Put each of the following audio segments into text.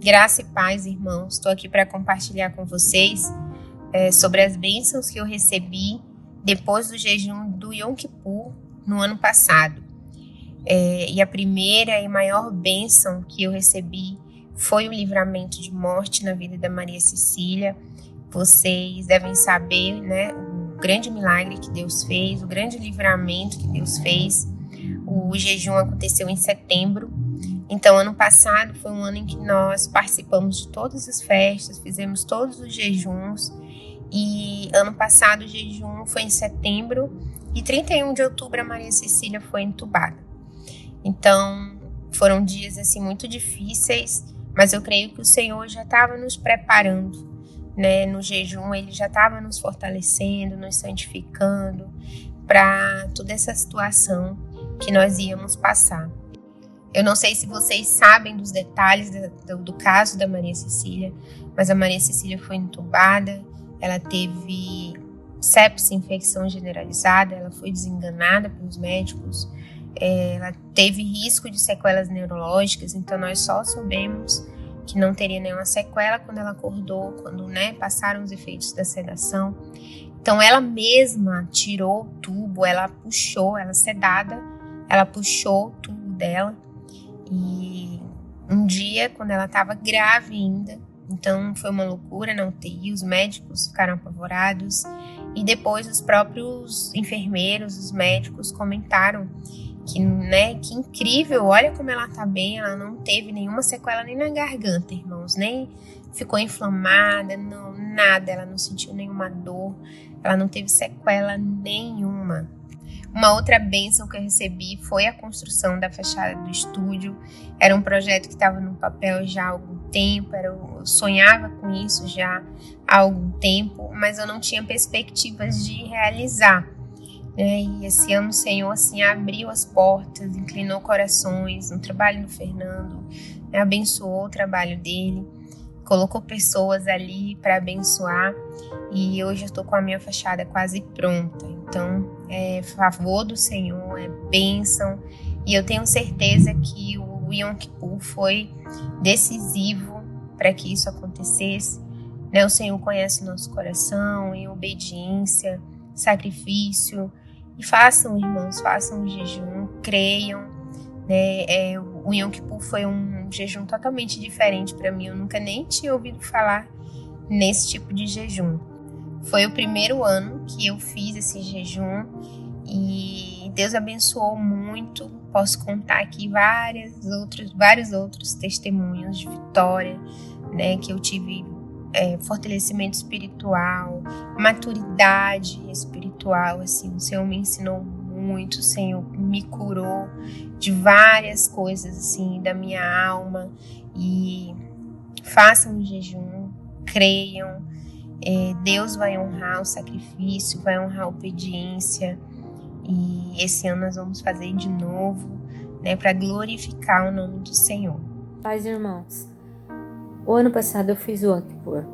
Graça e paz, irmãos. Estou aqui para compartilhar com vocês sobre as bênçãos que eu recebi depois do jejum do Yom Kippur no ano passado. E a primeira e maior bênção que eu recebi foi o livramento de morte na vida da Maria Cecília. Vocês devem saber, né, o grande milagre que Deus fez, o grande livramento que Deus fez. O jejum aconteceu em setembro. Então, ano passado foi um ano em que nós participamos de todas as festas, fizemos todos os jejuns. E ano passado o jejum foi em setembro e 31 de outubro a Maria Cecília foi entubada. Então, foram dias assim muito difíceis, mas eu creio que o Senhor já estava nos preparando, né? No jejum ele já estava nos fortalecendo, nos santificando para toda essa situação que nós íamos passar. Eu não sei se vocês sabem dos detalhes do caso da Maria Cecília, mas a Maria Cecília foi entubada, ela teve sepse, infecção generalizada, ela foi desenganada pelos médicos, ela teve risco de sequelas neurológicas, então nós só soubemos que não teria nenhuma sequela quando ela acordou, quando passaram os efeitos da sedação. Então ela mesma tirou o tubo, ela puxou, ela sedada, ela puxou o tubo dela. E um dia, quando ela estava grave ainda, então foi uma loucura na UTI, os médicos ficaram apavorados e depois os próprios enfermeiros, os médicos comentaram que, que incrível, olha como ela tá bem, ela não teve nenhuma sequela nem na garganta, irmãos, nem ficou inflamada, não, nada, ela não sentiu nenhuma dor, ela não teve sequela nenhuma. Uma outra bênção que eu recebi foi a construção da fachada do estúdio. Era um projeto que estava no papel já há algum tempo, eu sonhava com isso já há algum tempo, mas eu não tinha perspectivas de realizar. E esse ano o Senhor assim, abriu as portas, inclinou corações no trabalho do Fernando, abençoou o trabalho dele, colocou pessoas ali para abençoar e hoje eu estou com a minha fachada quase pronta. Então, é favor do Senhor, é bênção. E eu tenho certeza que o Yom Kippur foi decisivo para que isso acontecesse. O Senhor conhece o nosso coração em obediência, sacrifício. E façam, irmãos, façam o jejum, creiam. O Yom Kippur foi um jejum totalmente diferente para mim. Eu nunca nem tinha ouvido falar nesse tipo de jejum. Foi o primeiro ano que eu fiz esse jejum e Deus abençoou muito. Posso contar aqui vários outros testemunhos de vitória, que eu tive fortalecimento espiritual, maturidade espiritual, assim, o Senhor me ensinou muito, o Senhor me curou de várias coisas, assim, da minha alma. E façam o jejum, creiam. Deus vai honrar o sacrifício, vai honrar a obediência e esse ano nós vamos fazer de novo, para glorificar o nome do Senhor. Paz, irmãos, o ano passado eu fiz o Yom Kippur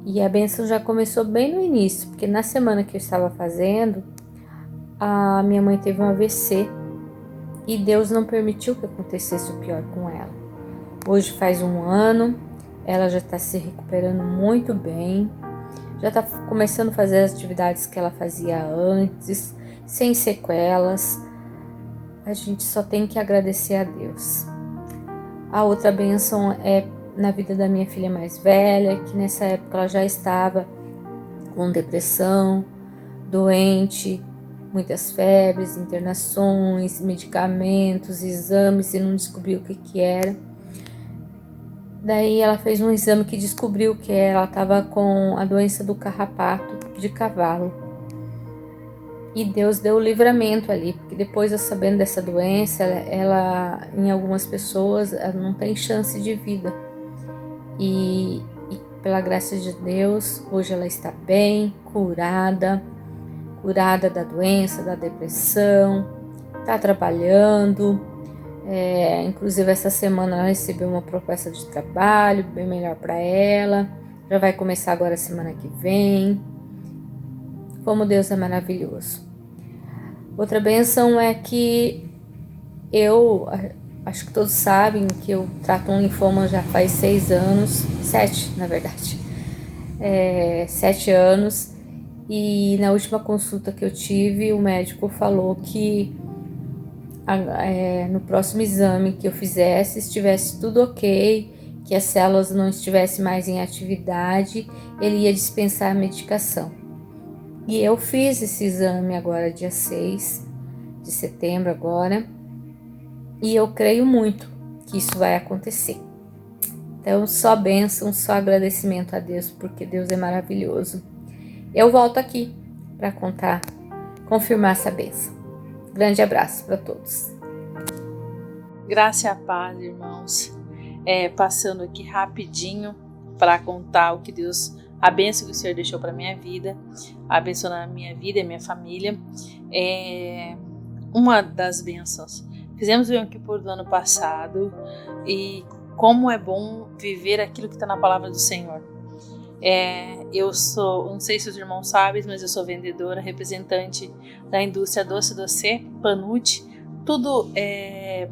e a bênção já começou bem no início, porque na semana que eu estava fazendo, a minha mãe teve um AVC e Deus não permitiu que acontecesse o pior com ela. Hoje faz um ano, ela já está se recuperando muito bem, já está começando a fazer as atividades que ela fazia antes, sem sequelas. A gente só tem que agradecer a Deus. A outra bênção é na vida da minha filha mais velha, que nessa época ela já estava com depressão, doente, muitas febres, internações, medicamentos, exames e não descobriu o que era. Daí ela fez um exame que descobriu que ela estava com a doença do carrapato de cavalo. E Deus deu o livramento ali, porque depois eu sabendo dessa doença, ela em algumas pessoas ela não tem chance de vida. E pela graça de Deus, hoje ela está bem, curada da doença, da depressão, está trabalhando. Inclusive essa semana ela recebeu uma proposta de trabalho bem melhor para ela, já vai começar agora a semana que vem. Como Deus é maravilhoso. Outra bênção é que eu acho que todos sabem que eu trato um linfoma já faz 6 anos, 7 na verdade, 7 anos. E na última consulta que eu tive, o médico falou que no próximo exame que eu fizesse, estivesse tudo ok, que as células não estivessem mais em atividade, ele ia dispensar a medicação. E eu fiz esse exame agora, dia 6 de setembro agora, e eu creio muito que isso vai acontecer. Então, só bênção, só agradecimento a Deus, porque Deus é maravilhoso. Eu volto aqui para confirmar essa bênção. Grande abraço para todos. Graça e a paz, irmãos. Passando aqui rapidinho para contar o que Deus, a bênção que o Senhor deixou para minha vida, abençoando a minha vida e a minha família. Uma das bênçãos. Fizemos o Yom Kippur do ano passado e como é bom viver aquilo que está na palavra do Senhor. Eu sou, não sei se os irmãos sabem, mas eu sou vendedora, representante da indústria doce, Panute, tudo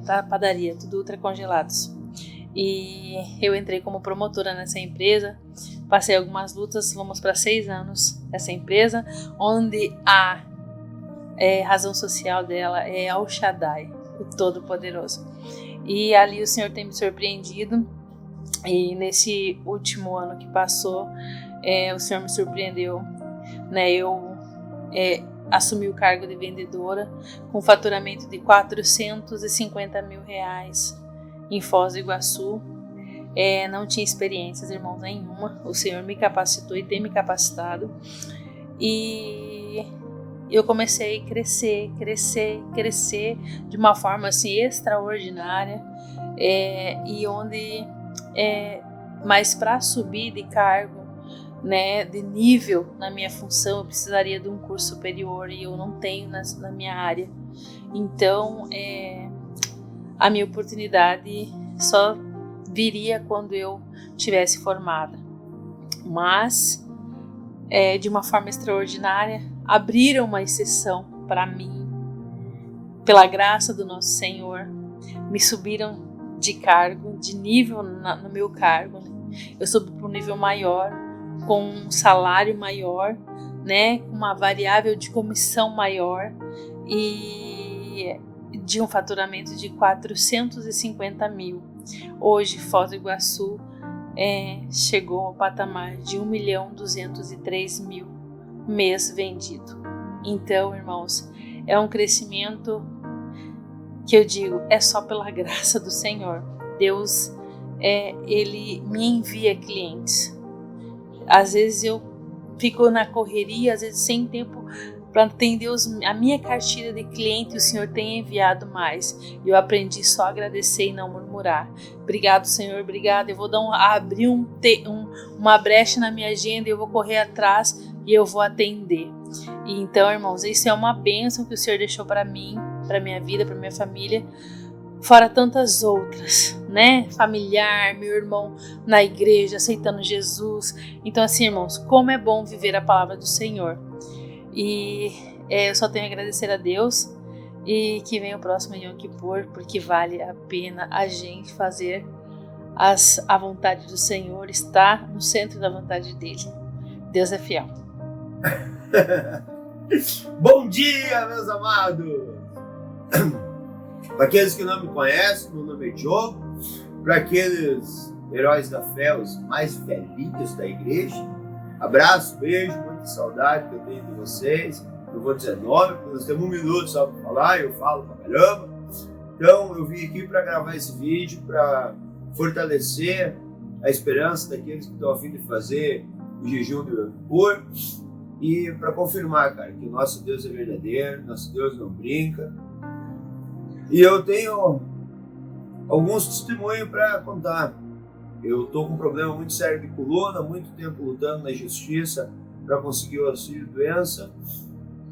para padaria, tudo ultracongelados. E eu entrei como promotora nessa empresa, passei algumas lutas, vamos para 6 anos nessa empresa, onde a razão social dela é El Shaddai, o Todo-Poderoso. E ali o Senhor tem me surpreendido. E nesse último ano que passou, o Senhor me surpreendeu, né? Eu assumi o cargo de vendedora com faturamento de R$450 mil em Foz do Iguaçu. Não tinha experiências, irmãos, nenhuma. O Senhor me capacitou e tem me capacitado. E eu comecei a crescer de uma forma assim extraordinária. E onde mas para subir de cargo, né, de nível na minha função, eu precisaria de um curso superior e eu não tenho na minha área. Então a minha oportunidade só viria quando eu tivesse formada. Mas de uma forma extraordinária abriram uma exceção para mim, pela graça do nosso Senhor, me subiram de cargo, de nível no meu cargo. Eu subi para um nível maior, com um salário maior, né, com uma variável de comissão maior e de um faturamento de 450 mil. Hoje, Foz do Iguaçu chegou ao patamar de 1.203.000 mês vendido. Então, irmãos, é um crescimento que eu digo, é só pela graça do Senhor. Deus, Ele me envia clientes. Às vezes eu fico na correria, às vezes sem tempo para atender a minha cartilha de cliente, o Senhor tem enviado mais. Eu aprendi só a agradecer e não murmurar. Obrigado, Senhor, obrigado. Eu vou abrir uma brecha na minha agenda, eu vou correr atrás e eu vou atender. E então, irmãos, isso é uma bênção que o Senhor deixou para mim, para minha vida, para minha família, fora tantas outras, né? Familiar, meu irmão na igreja, aceitando Jesus. Então, assim, irmãos, como é bom viver a palavra do Senhor. E eu só tenho a agradecer a Deus e que venha o próximo Yom Kippur, porque vale a pena a gente fazer a vontade do Senhor, estar no centro da vontade dele. Deus é fiel. Bom dia, meus amados! Para aqueles que não me conhecem, meu nome é Diogo. Para aqueles heróis da fé, os mais velhinhos da igreja, abraço, beijo, muita saudade que eu tenho de vocês. Eu vou dizer nome, porque nós temos 1 minuto só para falar, eu falo pra caramba. Então eu vim aqui para gravar esse vídeo, para fortalecer a esperança daqueles que estão a fim de fazer o jejum do Yom Kippur e para confirmar, cara, que o nosso Deus é verdadeiro, nosso Deus não brinca. E eu tenho alguns testemunhos para contar. Eu estou com um problema muito sério de coluna, muito tempo lutando na justiça para conseguir o auxílio-doença.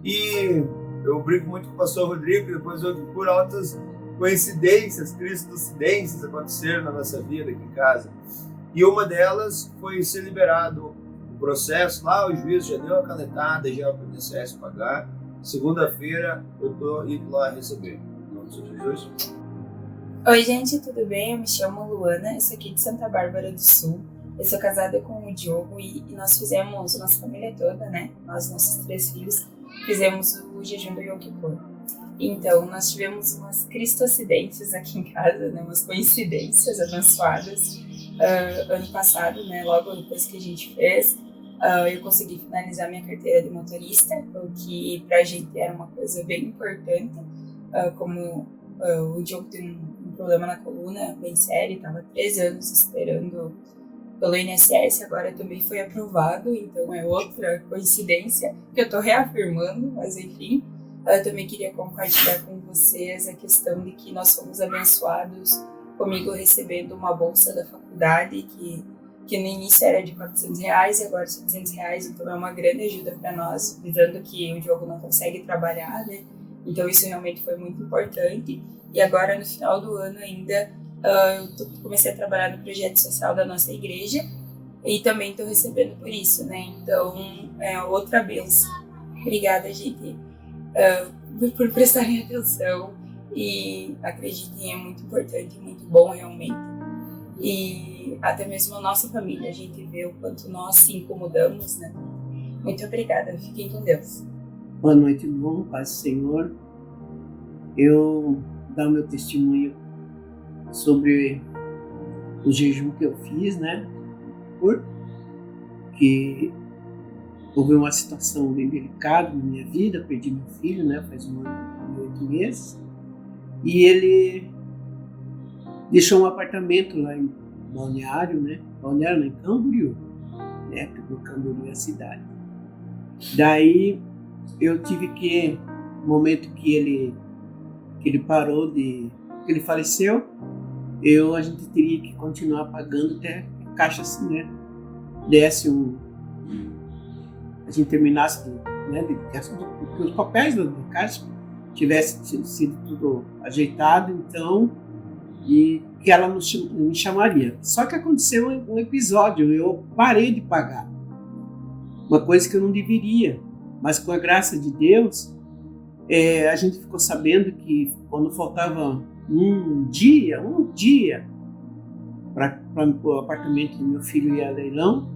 E eu brinco muito com o pastor Rodrigo, depois eu por altas coincidências, cristocidências aconteceram na nossa vida aqui em casa. E uma delas foi ser liberado o processo lá, o juiz já deu a canetada, já para o INSS pagar. Segunda-feira eu estou indo lá receber. Em nome de Jesus. Oi, gente, tudo bem? Eu me chamo Luana, eu sou aqui de Santa Bárbara do Sul. Eu sou casada com o Diogo e nós fizemos, nossa família toda, né? Nós, nossos 3 filhos, fizemos o jejum do Yom Kippur. Então, nós tivemos umas cristocidências aqui em casa, né? Umas coincidências abençoadas. Ano passado, né? Logo depois que a gente fez, eu consegui finalizar minha carteira de motorista, o que pra gente era uma coisa bem importante, como o Diogo tem um problema na coluna bem sério, estava 3 anos esperando pelo INSS, agora também foi aprovado, então é outra coincidência que eu estou reafirmando, mas enfim, eu também queria compartilhar com vocês a questão de que nós fomos abençoados comigo recebendo uma bolsa da faculdade que no início era de R$400 e agora R$700, então é uma grande ajuda para nós, visando que o Diogo não consegue trabalhar, né? Então isso realmente foi muito importante. E agora no final do ano ainda eu comecei a trabalhar no projeto social da nossa igreja e também estou recebendo por isso, né? Então é outra bênção. Obrigada, gente, por prestarem atenção e acreditem, é muito importante, muito bom realmente. E até mesmo a nossa família, a gente vê o quanto nós se incomodamos, né? Muito obrigada, fiquem com Deus. Boa noite, irmão, paz do Senhor. Eu dar o meu testemunho sobre o jejum que eu fiz, né? Porque houve uma situação bem delicada na minha vida, perdi meu filho, né? Faz 1 ano e 8 meses. E ele deixou um apartamento lá em Balneário, né? Balneário, não, em Camboriú, né? Porque Camboriú é a cidade. Daí eu tive que, no momento que ele parou que ele faleceu, a gente teria que continuar pagando até a Caixa, né, desse a gente terminasse, né, que os papéis da Caixa tivessem sido tudo ajeitado, então, e que ela me chamaria. Só que aconteceu um episódio, eu parei de pagar, uma coisa que eu não deveria, mas com a graça de Deus, a gente ficou sabendo que quando faltava um dia para o apartamento do meu filho ir a leilão,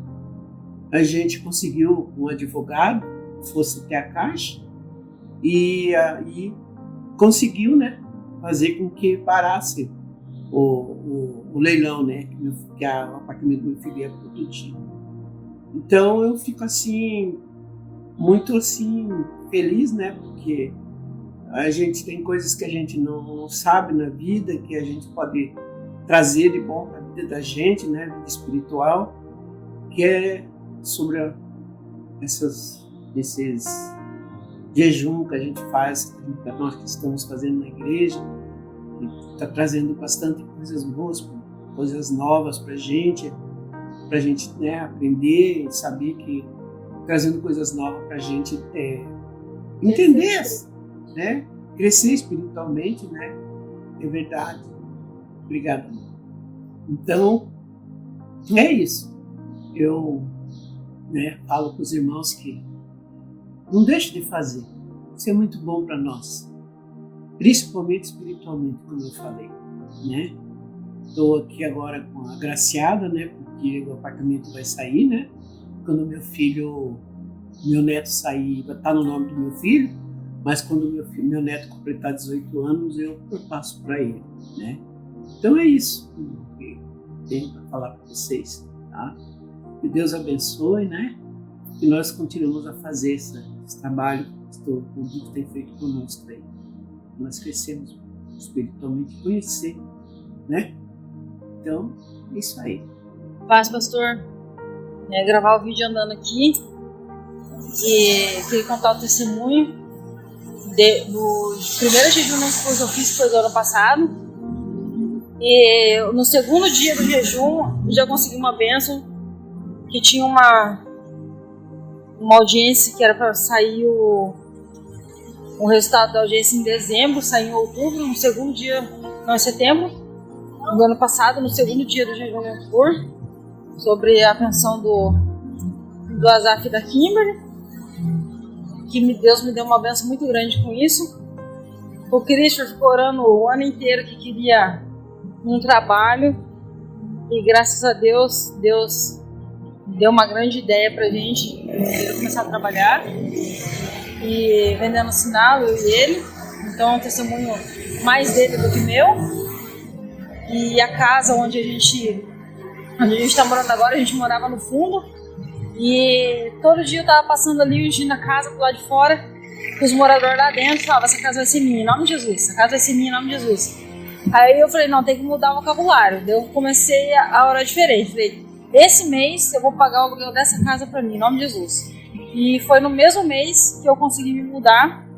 a gente conseguiu um advogado que fosse até a Caixa e conseguiu, né, fazer com que parasse o leilão, né, que o apartamento do meu filho ia produzir. Então eu fico assim, muito assim, feliz, né, porque a gente tem coisas que a gente não sabe na vida, que a gente pode trazer de bom para a vida da gente, né, vida espiritual, que é sobre esses jejum que a gente faz, que nós que estamos fazendo na igreja, está trazendo bastante coisas boas, coisas novas para a gente, né, aprender e saber que trazendo coisas novas para a gente entender, né? Crescer espiritualmente, né? É verdade. Obrigado. Então, é isso. Eu, né, falo para os irmãos que não deixe de fazer. Isso é muito bom para nós. Principalmente espiritualmente, como eu falei, né? Estou aqui agora com a agraciada, né? Porque o apartamento vai sair, né? Quando meu neto sair, vai estar no nome do meu filho, mas quando meu neto completar 18 anos, eu passo para ele, né? Então é isso que tenho para falar para vocês, tá? Que Deus abençoe, né? Que nós continuemos a fazer esse trabalho que o Dito tem feito conosco aí. Nós crescemos espiritualmente, conhecer, né? Então, é isso aí. Paz, pastor. Gravar o vídeo andando aqui e queria contar o testemunho do primeiro jejum que eu fiz, foi do ano passado, e no segundo dia do jejum eu já consegui uma bênção, que tinha uma audiência que era para sair o resultado da audiência em dezembro, saiu em outubro, no segundo dia, não, em setembro do ano passado, no segundo dia do jejum sobre a pensão do Azaf e da Kimberly, que Deus me deu uma bênção muito grande com isso. O Christopher ficou orando o ano inteiro que queria um trabalho e graças a Deus, Deus deu uma grande ideia pra gente começar a trabalhar e vendendo sinal, eu e ele. Então é um testemunho mais dele do que meu. E a casa onde a gente está morando agora, a gente morava no fundo. E todo dia eu tava passando ali, ungindo na casa, do lado de fora, os moradores lá dentro falavam: essa casa vai ser minha, em nome de Jesus, essa casa vai ser minha, em nome de Jesus. Aí eu falei: não, tem que mudar o vocabulário. Daí eu comecei a orar diferente. Falei: esse mês eu vou pagar o aluguel dessa casa pra mim, em nome de Jesus. E foi no mesmo mês que eu consegui me mudar.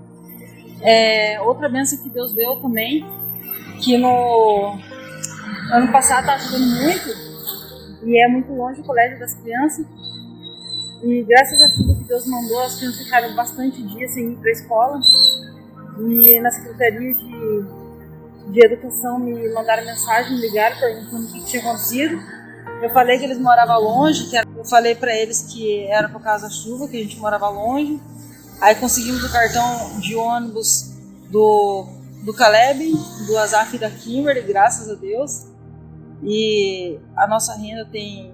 Outra bênção que Deus deu também, que no ano passado tá ajudando muito, e é muito longe o colégio das crianças. E graças a tudo que Deus mandou, as crianças ficaram bastante dias sem ir para a escola. E na Secretaria de Educação me mandaram mensagem, me ligaram perguntando o que tinha acontecido. Eu falei que eles moravam longe, eu falei para eles que era por causa da chuva, que a gente morava longe. Aí conseguimos o cartão de ônibus do Caleb, do Azaf e da Kimberly, graças a Deus. E a nossa renda tem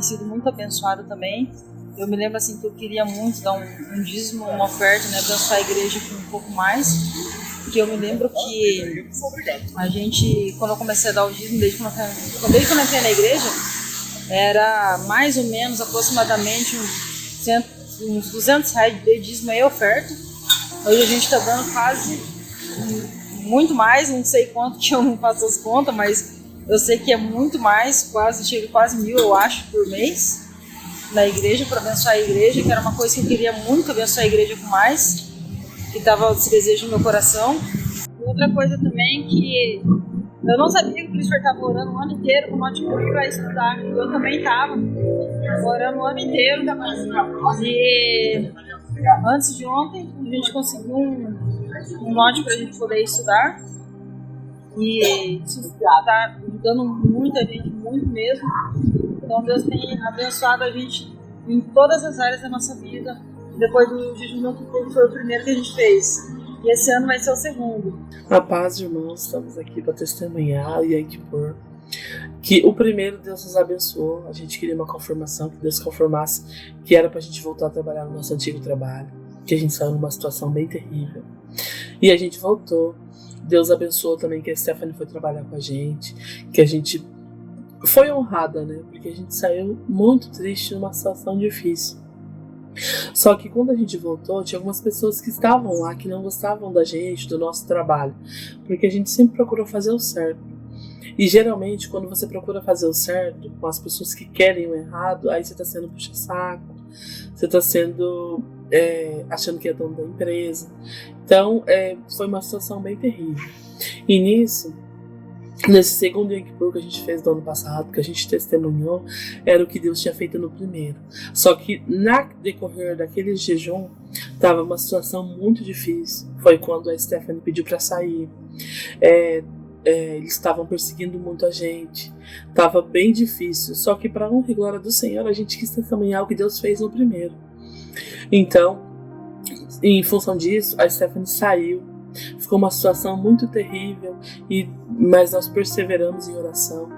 sido muito abençoada também. Eu me lembro assim que eu queria muito dar um dízimo, uma oferta, né, abençoar a igreja com um pouco mais. Porque eu me lembro que a gente, quando eu comecei a dar o dízimo, desde quando eu entrei na igreja, era mais ou menos, aproximadamente uns 200 reais de dízimo e oferta. Hoje a gente está dando quase muito mais, não sei quanto que eu não faço as contas, mas eu sei que é muito mais, chega quase 1.000, eu acho, por mês. Na igreja, para abençoar a igreja, que era uma coisa que eu queria muito, abençoar a igreja com mais, que estava esse desejo no meu coração. E outra coisa também, que eu não sabia que o Cristo estava orando o ano inteiro com o notebook para estudar, eu também estava orando o ano inteiro. E antes de ontem, a gente conseguiu um note para a gente poder estudar, e isso está ajudando muita gente, muito mesmo. Então Deus tem abençoado a gente em todas as áreas da nossa vida. Depois do jejum que foi o primeiro que a gente fez. E esse ano vai ser o segundo. A paz, irmãos, estamos aqui para testemunhar e Kippur, que o primeiro Deus nos abençoou. A gente queria uma confirmação, que Deus confirmasse que era para a gente voltar a trabalhar no nosso antigo trabalho, que a gente saiu numa situação bem terrível. E a gente voltou. Deus abençoou também que a Stephanie foi trabalhar com a gente, que a gente foi honrada, né? Porque a gente saiu muito triste numa situação difícil. Só que quando a gente voltou, tinha algumas pessoas que estavam lá que não gostavam da gente, do nosso trabalho, porque a gente sempre procurou fazer o certo. E geralmente, quando você procura fazer o certo com as pessoas que querem o errado, aí você está sendo puxa-saco, você está sendo achando que é dono da empresa. Então, foi uma situação bem terrível. E nesse segundo Yom Kippur que a gente fez do ano passado, que a gente testemunhou, era o que Deus tinha feito no primeiro. Só que na decorrer daquele jejum, estava uma situação muito difícil. Foi quando a Stephanie pediu para sair. Eles estavam perseguindo muito a gente. Estava bem difícil. Só que para honra e glória do Senhor, a gente quis testemunhar o que Deus fez no primeiro. Então, em função disso, a Stephanie saiu. Ficou uma situação muito terrível, mas nós perseveramos em oração.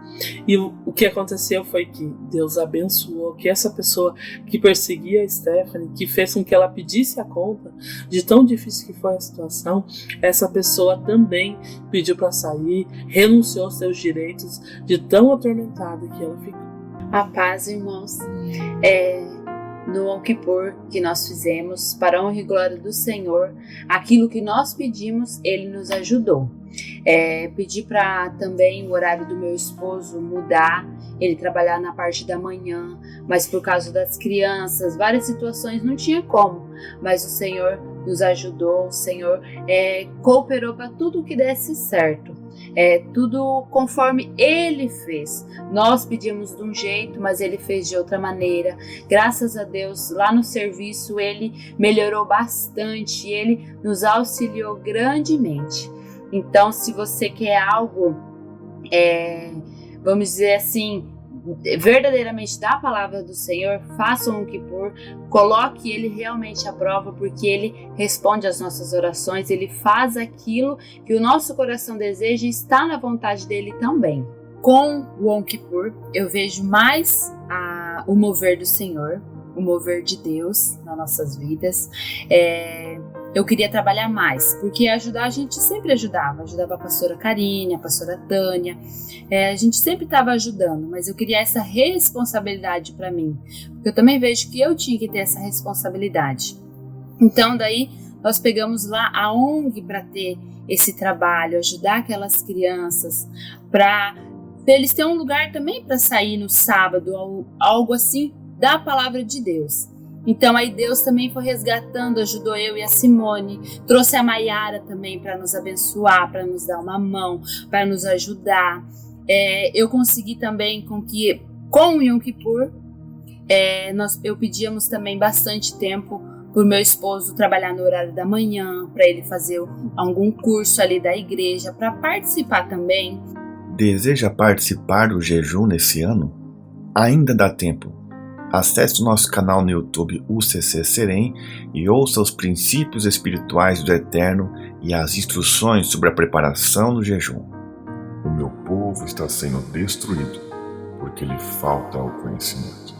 E o que aconteceu foi que Deus abençoou, que essa pessoa que perseguia a Stephanie, que fez com que ela pedisse a conta de tão difícil que foi a situação, essa pessoa também pediu para sair, renunciou aos seus direitos de tão atormentada que ela ficou. A paz, irmãos. No Yom Kippur que nós fizemos, para a honra e glória do Senhor, aquilo que nós pedimos, Ele nos ajudou. Pedi para também o horário do meu esposo mudar, ele trabalhar na parte da manhã, mas por causa das crianças, várias situações não tinha como, mas o Senhor nos ajudou, o Senhor cooperou para tudo que desse certo. Tudo conforme Ele fez. Nós pedimos de um jeito, mas Ele fez de outra maneira. Graças a Deus, lá no serviço Ele melhorou bastante, Ele nos auxiliou grandemente. Então, se você quer algo, vamos dizer assim, verdadeiramente da palavra do Senhor, faça o Yom Kippur, coloque ele realmente à prova, porque ele responde às nossas orações, ele faz aquilo que o nosso coração deseja e está na vontade dele também. Com o Yom Kippur, eu vejo mais o mover do Senhor, o mover de Deus nas nossas vidas. Eu queria trabalhar mais, porque ajudar a gente sempre ajudava a pastora Karine, a pastora Tânia, a gente sempre estava ajudando, mas eu queria essa responsabilidade para mim, porque eu também vejo que eu tinha que ter essa responsabilidade. Então daí nós pegamos lá a ONG para ter esse trabalho, ajudar aquelas crianças, para eles terem um lugar também para sair no sábado, algo assim da palavra de Deus. Então aí Deus também foi resgatando, ajudou eu e a Simone, trouxe a Maiara também para nos abençoar, para nos dar uma mão, para nos ajudar. Eu consegui também com o Yom Kippur, eu pedíamos também bastante tempo para o meu esposo trabalhar no horário da manhã, para ele fazer algum curso ali da igreja, para participar também. Deseja participar do jejum nesse ano? Ainda dá tempo. Acesse o nosso canal no YouTube UCC Serem e ouça os princípios espirituais do Eterno e as instruções sobre a preparação do jejum. O meu povo está sendo destruído porque lhe falta o conhecimento.